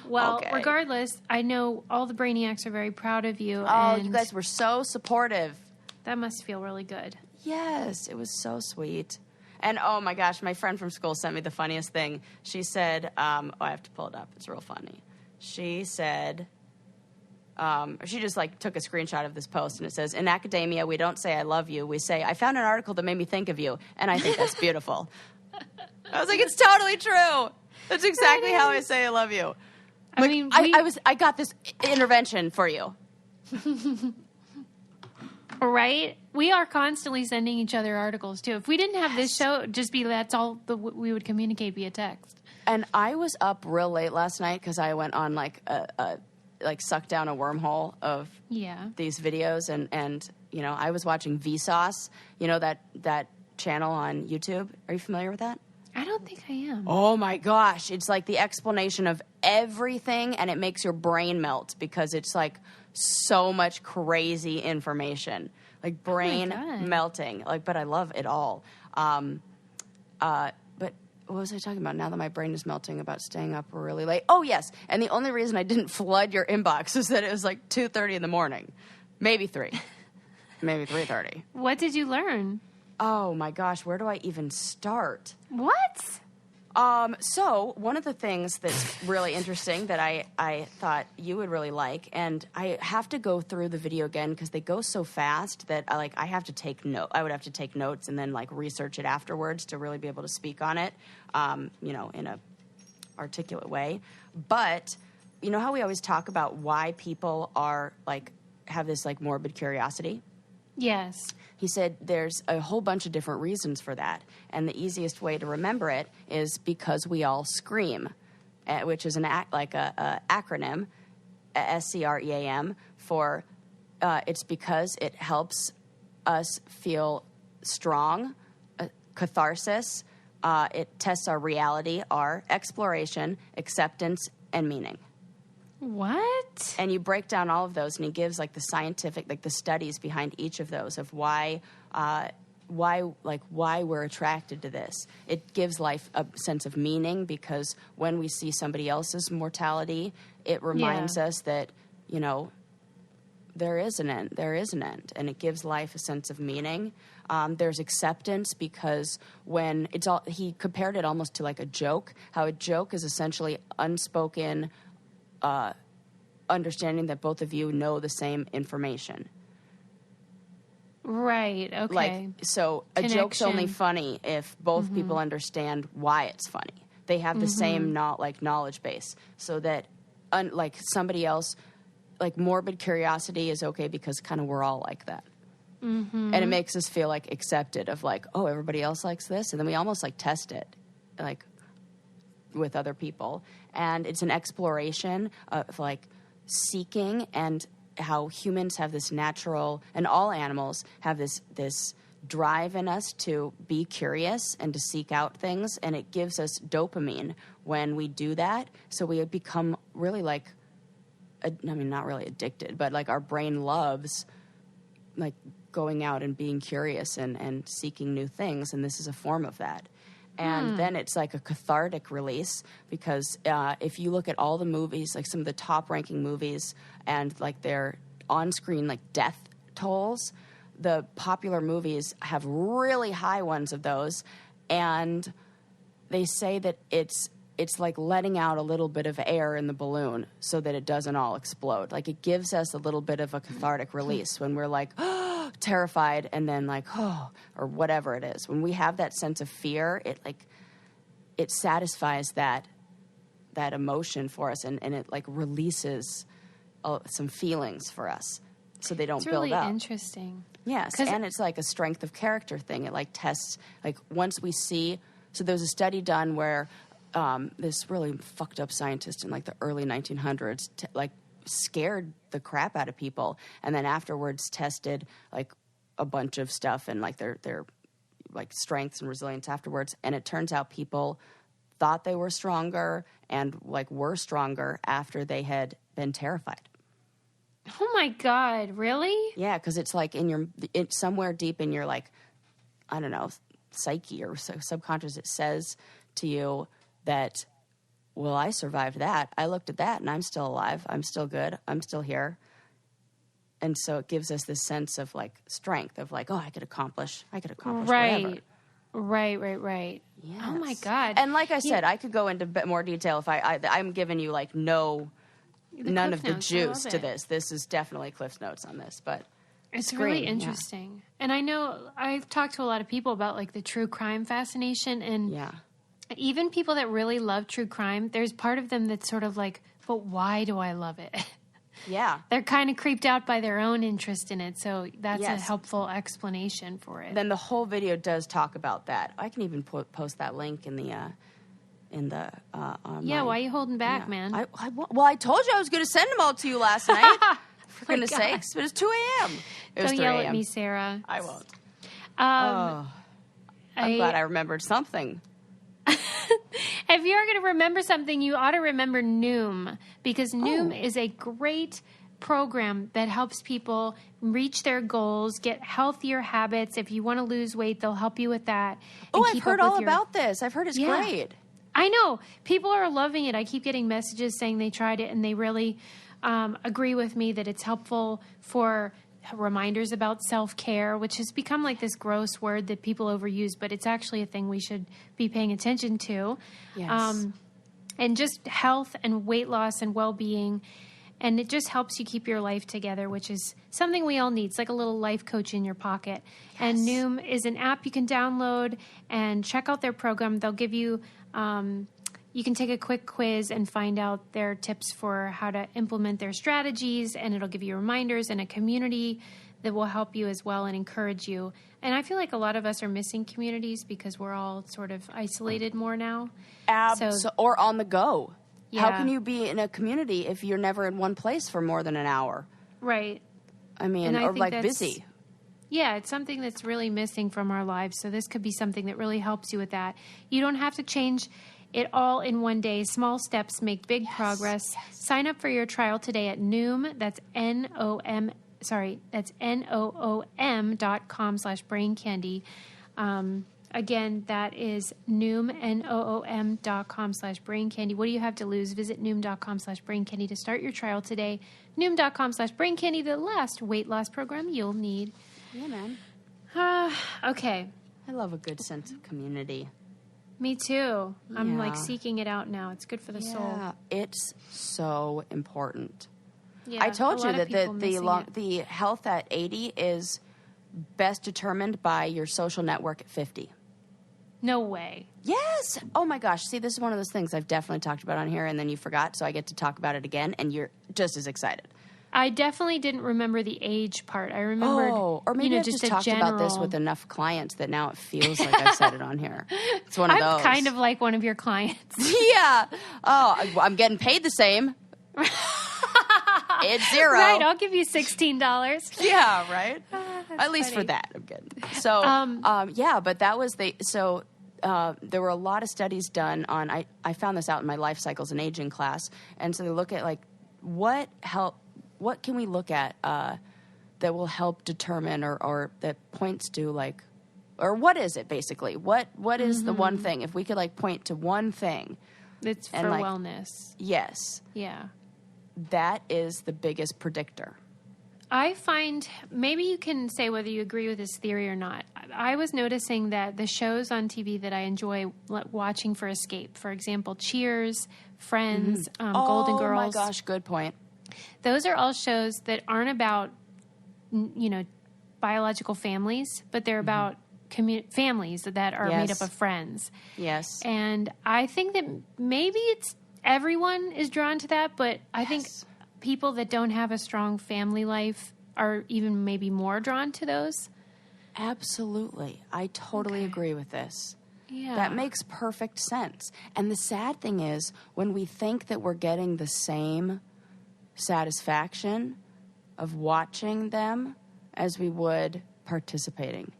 Well, okay. regardless, I know all the Brainiacs are very proud of you. Oh, and you guys were so supportive. that must feel really good. Yes, it was so sweet. And oh my gosh, my friend from school sent me the funniest thing. She said, I have to pull it up. It's real funny. She said, she just like took a screenshot of this post, and it says, "In academia, we don't say I love you. We say, I found an article that made me think of you. And I think that's beautiful." I was like, it's totally true. That's exactly how I say I love you. I mean, I got this intervention for you. right? We are constantly sending each other articles too. If we didn't have this show, it'd just be that's all we would communicate via text. And I was up real late last night because I went on like sucked down a wormhole of these videos, and you know, I was watching Vsauce, you know, that channel on YouTube. Are you familiar with that? I don't think I am. Oh my gosh, it's like the explanation of everything, and it makes your brain melt because it's like so much crazy information, like brain melting. Like, but I love it all. But what was I talking about? Now that my brain is melting about staying up really late. Oh, yes. And the only reason I didn't flood your inbox is that it was like 2:30 in the morning. Maybe 3. Maybe 3:30. What did you learn? Oh, my gosh. Where do I even start? What? So one of the things that's really interesting that I thought you would really like, and I have to go through the video again because they go so fast that I have to take note. I would have to take notes and then like research it afterwards to really be able to speak on it, in a articulate way. But you know how we always talk about why people are like have this like morbid curiosity? Yes. He said there's a whole bunch of different reasons for that. And the easiest way to remember it is because we all scream, which is an acronym, SCREAM, for it's because it helps us feel strong, catharsis. It tests our reality, our exploration, acceptance, and meaning. What? And you break down all of those, and he gives like the scientific, like the studies behind each of those of why we're attracted to this. It gives life a sense of meaning because when we see somebody else's mortality, it reminds us that, you know, there is an end. There is an end, and it gives life a sense of meaning. There's acceptance because when it's all, he compared it almost to like a joke. How a joke is essentially unspoken. Understanding that both of you know the same information. Right, okay. Like, so a joke's only funny if both people understand why it's funny. They have the same knowledge base. So that, like somebody else, like morbid curiosity is okay because kind of we're all like that. And it makes us feel like accepted of like, oh, everybody else likes this. And then we almost like test it, like with other people. And it's an exploration of like seeking, and how humans have this natural, and all animals have this drive in us to be curious and to seek out things, and it gives us dopamine when we do that. So we become really like, not really addicted, but like our brain loves like going out and being curious and seeking new things, and this is a form of that. And then it's like a cathartic release because if you look at all the movies, like some of the top-ranking movies and like their on-screen like death tolls, the popular movies have really high ones of those, and they say that it's like letting out a little bit of air in the balloon so that it doesn't all explode. Like it gives us a little bit of a cathartic release when we're like, oh, terrified, and then like, oh, or whatever it is. When we have that sense of fear, it satisfies that emotion for us, and it like releases some feelings for us so they don't build up. It's really interesting. Yes, and it's like a strength of character thing. It like tests, like once we see, so there was a study done where this really fucked up scientist in like the early 1900s like scared the crap out of people, and then afterwards tested like a bunch of stuff and like their like strengths and resilience afterwards, and it turns out people thought they were stronger and like were stronger after they had been terrified. Oh my God, really? Yeah, because it's like it's somewhere deep in your like, I don't know, psyche or subconscious, it says to you that, well, I survived that. I looked at that and I'm still alive. I'm still good. I'm still here. And so it gives us this sense of like strength of like, oh, I could accomplish whatever. Right. Yes. Oh my God. And like I said, I could go into a bit more detail if I'm giving you like none of the juice to this. This is definitely Cliff's Notes on this, but it's really interesting. Yeah. And I know I've talked to a lot of people about like the true crime fascination, and even people that really love true crime, there's part of them that's sort of like, but why do I love it? Yeah. They're kind of creeped out by their own interest in it, so that's a helpful explanation for it. Then the whole video does talk about that. I can even post that link in the yeah, why are you holding back, man? I told you I was going to send them all to you last night. For goodness sakes, but it's 2 a.m. Don't yell at me, Sarah. I won't. I'm glad I remembered something. If you're going to remember something, you ought to remember Noom, because Noom is a great program that helps people reach their goals, get healthier habits. If you want to lose weight, they'll help you with that. Oh, I've heard all about this. I've heard it's great. I know. People are loving it. I keep getting messages saying they tried it and they really agree with me that it's helpful for reminders about self-care, which has become like this gross word that people overuse, but it's actually a thing we should be paying attention to. Yes. And just health and weight loss and well-being. And it just helps you keep your life together, which is something we all need. It's like a little life coach in your pocket. Yes. And Noom is an app you can download and check out their program. They'll give you, you can take a quick quiz and find out their tips for how to implement their strategies. And it'll give you reminders and a community that will help you as well and encourage you. And I feel like a lot of us are missing communities because we're all sort of isolated more now. Or on the go. Yeah. How can you be in a community if you're never in one place for more than an hour? Right. I mean, or like busy. Yeah, it's something that's really missing from our lives. So this could be something that really helps you with that. You don't have to change it all in one day. Small steps make big progress. Yes. Sign up for your trial today at Noom. That's that's NOOM.com/braincandy. Again, that is Noom, NOOM.com/braincandy. What do you have to lose? Visit Noom.com/braincandy to start your trial today. Noom.com/braincandy, the last weight loss program you'll need. Yeah, man. Okay. I love a good sense of community. Me too. I'm like seeking it out now. It's good for the soul. Yeah, it's so important. Yeah, I told you that the health at 80 is best determined by your social network at 50. No way. Yes. Oh my gosh. See, this is one of those things I've definitely talked about on here and then you forgot, so I get to talk about it again and you're just as excited. I definitely didn't remember the age part. I remembered, or maybe I've just talked about this with enough clients that now it feels like I've said it on here. It's one of those. I'm kind of like one of your clients. Yeah. Oh, I'm getting paid the same. It's $0. Right. I'll give you $16. Yeah. Right. At least funny. for that, I'm kidding. So, but that was there were a lot of studies done on, I found this out in my life cycles and aging class. And so they look at like, what can we look at that will help determine or that points to like, or what is it basically? What is the one thing? If we could like point to one thing. It's for wellness. Yes. Yeah. That is the biggest predictor. I find, maybe you can say whether you agree with this theory or not. I was noticing that the shows on TV that I enjoy watching for escape, for example, Cheers, Friends, Golden Girls. Oh my gosh, good point. Those are all shows that aren't about, biological families, but they're about families that are made up of friends. Yes. And I think that maybe everyone is drawn to that, but I think people that don't have a strong family life are even maybe more drawn to those. Absolutely. I totally agree with this. Yeah. That makes perfect sense. And the sad thing is, when we think that we're getting the same satisfaction of watching them as we would participating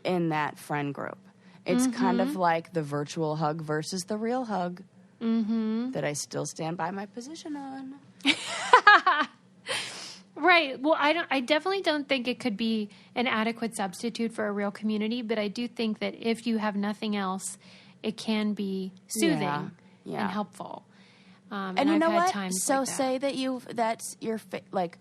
in that friend group. It's kind of like the virtual hug versus the real hug that I still stand by my position on. Right. Well, I definitely don't think it could be an adequate substitute for a real community, but I do think that if you have nothing else, it can be soothing and helpful. And you I've know had what? times So like that. say that that's your like.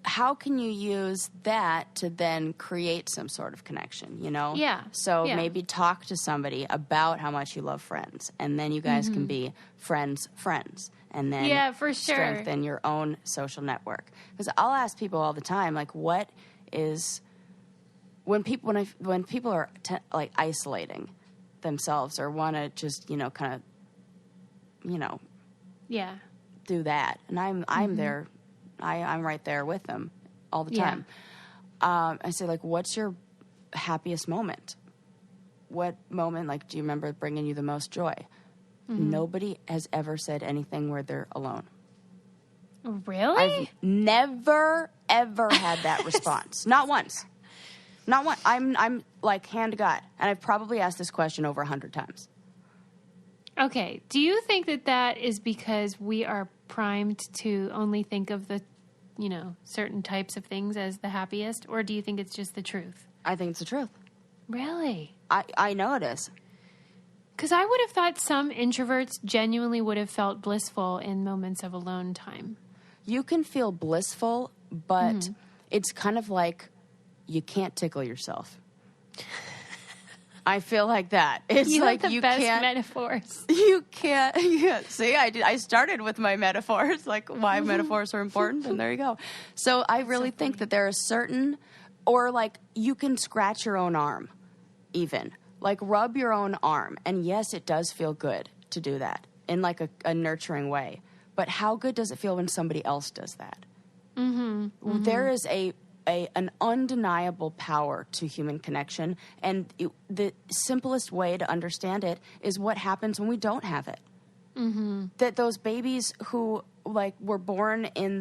How can you use that to then create some sort of connection, Yeah. So maybe talk to somebody about how much you love Friends, and then you guys can be friends, and then for sure. strengthen your own social network. Because I'll ask people all the time, like, what is when people are like isolating themselves or want to just kind of do that, and I'm there. I'm right there with them all the time. I say, like, what's your happiest moment? What moment, like, do you remember bringing you the most joy? Nobody has ever said anything where they're alone. Really? I've never, ever had that response. Not once. Not one. I'm like, hand to God. And I've probably asked this question over 100 times. Okay. Do you think that is because we are primed to only think of the, certain types of things as the happiest? Or do you think it's just the truth? I think it's the truth. Really? I know it is. Because I would have thought some introverts genuinely would have felt blissful in moments of alone time. You can feel blissful, but it's kind of like you can't tickle yourself. I feel like that. It's you like have the you best can't. metaphors. You can't. Yeah, see, I started with my metaphors, like why metaphors are important, and there you go. So I really think that there are certain, or like you can scratch your own arm, even. Like rub your own arm. And yes, it does feel good to do that in like a nurturing way. But how good does it feel when somebody else does that? There is an undeniable power to human connection. And the simplest way to understand it is what happens when we don't have it. That those babies who like were born in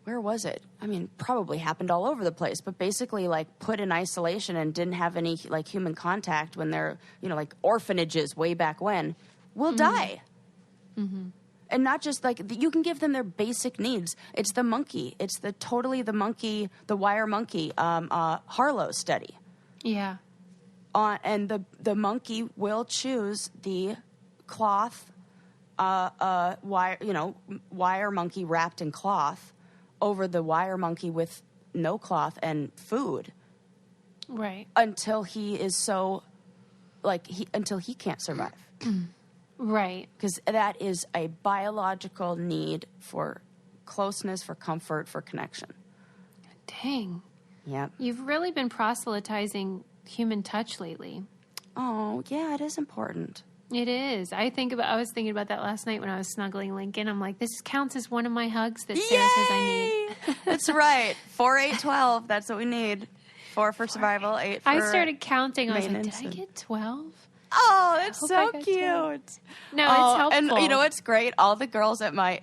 where was it? I mean, probably happened all over the place, but basically like put in isolation and didn't have any like human contact when they're, like orphanages way back when, will die. And not just like, you can give them their basic needs. It's the monkey. It's the wire monkey, Harlow study. Yeah. And the monkey will choose the cloth, wire monkey wrapped in cloth over the wire monkey with no cloth and food. Right. Until he is so, until he can't survive. Right. Because that is a biological need for closeness, for comfort, for connection. Dang. Yep. You've really been proselytizing human touch lately. Oh, yeah, it is important. It is. I was thinking about that last night when I was snuggling Lincoln. I'm like, this counts as one of my hugs that Sarah says I need. That's right. 4, 8, 12. That's what we need. 4 for survival, 8 for I started counting. I was like, did maintenance I get 12? Oh, that's I so got cute. 12. No, it's helpful. And you know what's great? All the girls at my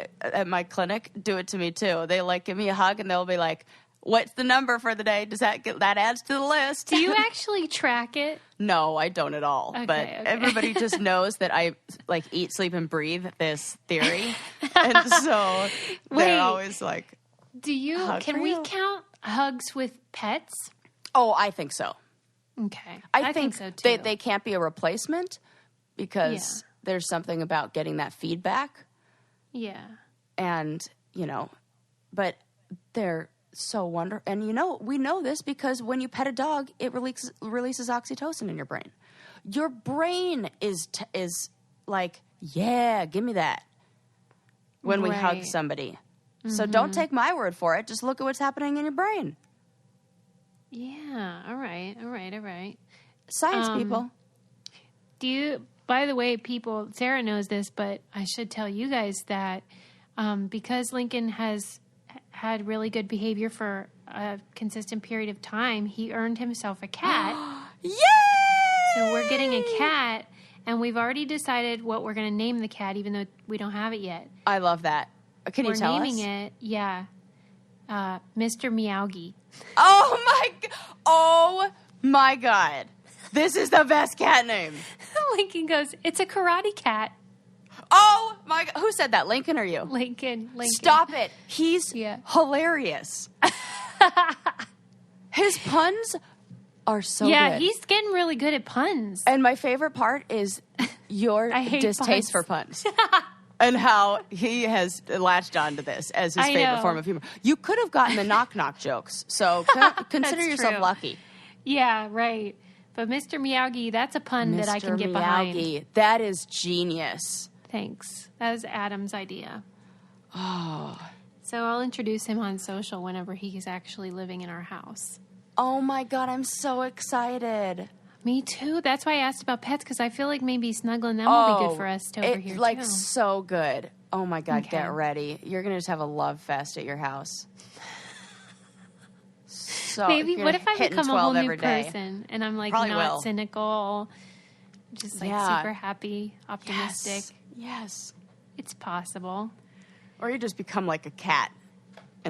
clinic do it to me too. They like give me a hug and they'll be like, "What's the number for the day? Does that adds to the list?" Do you actually track it? No, I don't at all. Okay, but okay. everybody just knows that I like eat, sleep, and breathe this theory, and so they're always like, Can we count hugs with pets? "Oh, I think so." Okay. I think so too. They can't be a replacement because there's something about getting that feedback. Yeah. And, but they're so wonderful. And, we know this because when you pet a dog, it releases oxytocin in your brain. Your brain is like, yeah, give me that when we hug somebody. So don't take my word for it. Just look at what's happening in your brain. Yeah. All right. Science people. By the way, Sarah knows this, but I should tell you guys that because Lincoln has had really good behavior for a consistent period of time, he earned himself a cat. Yay! So we're getting a cat, and we've already decided what we're going to name the cat, even though we don't have it yet. I love that. Can you tell us? We're naming it, Mr. Meowgie. Oh my God. This is the best cat name. Lincoln goes, it's a karate cat. Oh my God. Who said that? Lincoln or you? Lincoln. Stop it. He's hilarious. His puns are so good. Yeah, he's getting really good at puns. And my favorite part is your distaste for puns. And how he has latched onto this as his favorite form of humor. You could have gotten the knock-knock jokes, so consider yourself lucky. Yeah, right. But Mr. Meowgie, that's a pun that I can get behind. Mr. Meowgie, that is genius. Thanks. That was Adam's idea. Oh. So I'll introduce him on social whenever he's actually living in our house. Oh, my God, I'm so excited. Me too. That's why I asked about pets, because I feel like maybe snuggling them will be good for us to overhear too. So good. Oh my God, Get ready. You're going to just have a love fest at your house. So maybe, what if I become a whole new person and I'm like not cynical, just like super happy, optimistic? Yes. It's possible. Or you just become like a cat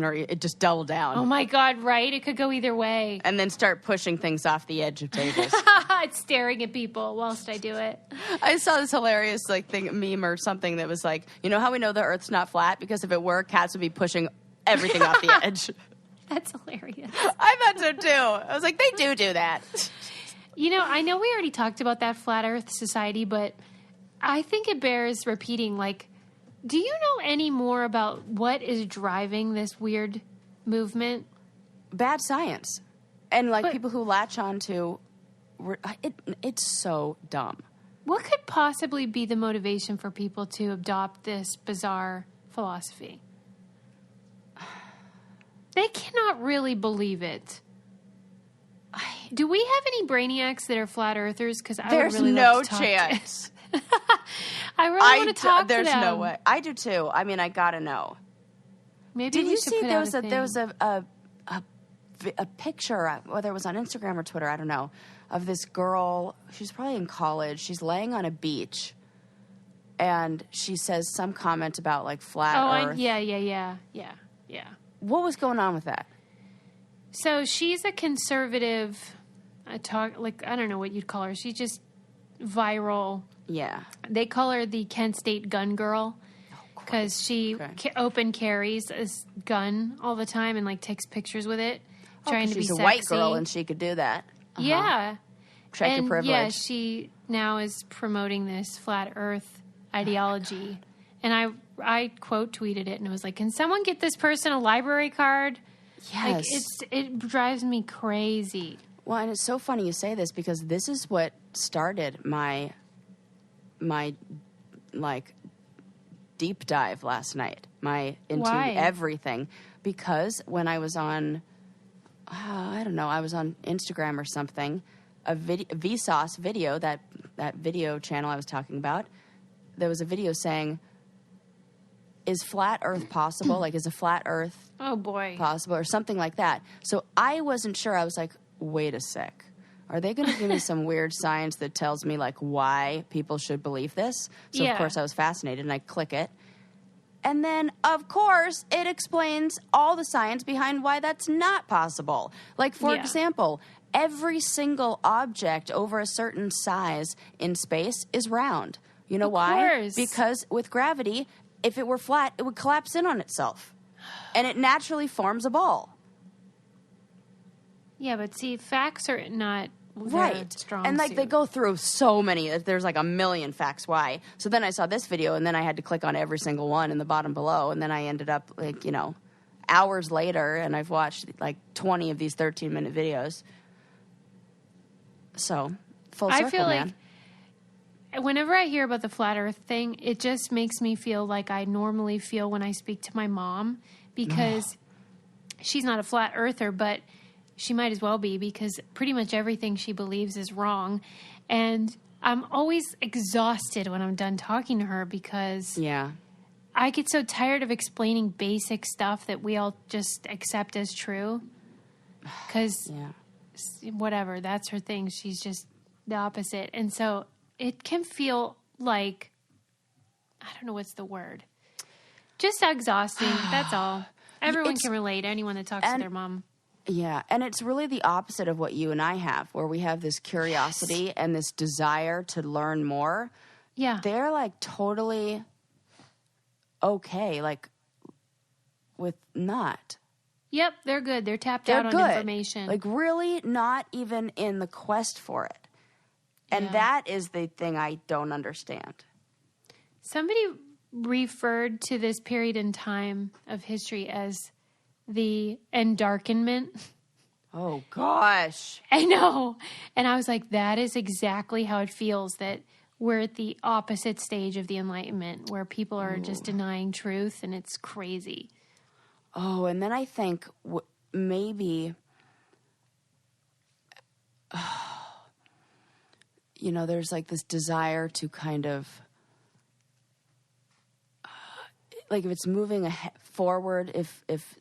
or it just double down. Oh my God, right? It could go either way. And then start pushing things off the edge of tables. It's staring at people whilst I do it. I saw this hilarious meme or something that was like, you know how we know the Earth's not flat? Because if it were, cats would be pushing everything off the edge. That's hilarious. I thought so too. I was like, they do that. You know, I know we already talked about that Flat Earth Society, but I think it bears repeating. Like, do you know any more about what is driving this weird movement? Bad science. And people who latch on to it's so dumb. What could possibly be the motivation for people to adopt this bizarre philosophy? They cannot really believe it. Do we have any brainiacs that are flat earthers? Because there's would really no love to talk chance. I really want to talk to them. There's no way. I do too. I mean, I gotta know. Maybe Did we you should see put there out was a a thing. there was a picture, whether it was on Instagram or Twitter, I don't know, of this girl. She's probably in college. She's laying on a beach, and she says some comment about flat Earth. Yeah. What was going on with that? So she's a conservative, I don't know what you'd call her. She's just viral. Yeah. They call her the Kent State gun girl because she open carries a gun all the time and takes pictures with it, trying to be sexy. She's a white girl and she could do that. Uh-huh. Yeah. Check your privilege. Yeah, she now is promoting this flat Earth ideology, and I quote tweeted it and it was like, "Can someone get this person a library card?" Yes. It drives me crazy. Well, and it's so funny you say this because this is what started my deep dive last night. Into Why? everything, because when I was on, I don't know, I was on Instagram or something, a Vsauce video, that video channel I was talking about. There was a video saying, "Is flat Earth possible? Is a flat Earth possible?" or something like that. So I wasn't sure. I was like, wait a sec. Are they going to give me some weird science that tells me why people should believe this? So of course I was fascinated and I click it. And then of course it explains all the science behind why that's not possible. For example, every single object over a certain size in space is round. You know why? Course. Because with gravity, if it were flat, it would collapse in on itself. And it naturally forms a ball. Yeah, but see, facts are not Right. strong And suit. they go through so many. There's a million facts why. So then I saw this video and then I had to click on every single one in the bottom below. And then I ended up hours later and I've watched 20 of these 13-minute videos. So full circle, I feel man. Whenever I hear about the flat Earth thing, it just makes me feel like I normally feel when I speak to my mom, because she's not a flat earther, but she might as well be, because pretty much everything she believes is wrong. And I'm always exhausted when I'm done talking to her because I get so tired of explaining basic stuff that we all just accept as true. Because whatever, that's her thing. She's just the opposite. And so it can feel like, I don't know what's the word. Just exhausting. That's all. Everyone can relate. Anyone that talks to their mom. Yeah, and it's really the opposite of what you and I have, where we have this curiosity and this desire to learn more. Yeah. They're totally okay, with not. Yep, they're good. They're tapped They're out good. on information. Really not even in the quest for it. And that is the thing I don't understand. Somebody referred to this period in time of history as the Endarkenment. Oh, gosh. I know. And I was like, that is exactly how it feels, that we're at the opposite stage of the Enlightenment, where people are just denying truth, and it's crazy. Oh, and then I think maybe, there's this desire to kind of, if it's moving forward, if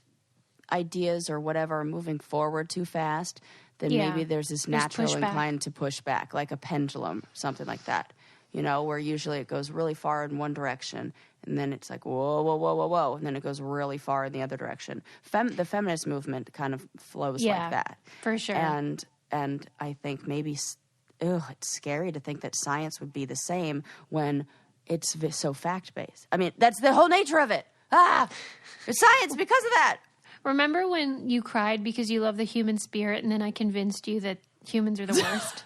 ideas or whatever are moving forward too fast, then maybe there's this natural incline to push back, like a pendulum, something like that, where usually it goes really far in one direction And then it's like, whoa, whoa, whoa, whoa, whoa. And then it goes really far in the other direction. The feminist movement kind of flows like that. For sure. And I think maybe, it's scary to think that science would be the same when it's so fact-based. I mean, that's the whole nature of it. It's science because of that. Remember when you cried because you love the human spirit and then I convinced you that humans are the worst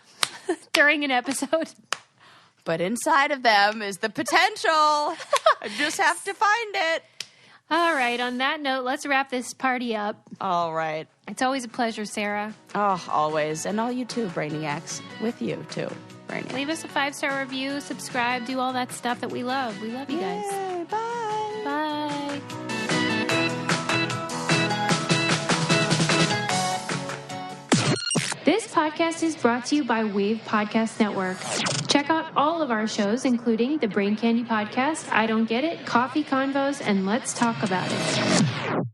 during an episode? But inside of them is the potential. I just have to find it. All right. On that note, let's wrap this party up. All right. It's always a pleasure, Sarah. Oh, always. And all you too, Brainiacs. With you too, Brainiacs. Leave us a 5-star review, subscribe, do all that stuff that we love. We love you guys. Yay, bye. Bye. This podcast is brought to you by Wave Podcast Network. Check out all of our shows, including the Brain Candy Podcast, I Don't Get It, Coffee Convos, and Let's Talk About It.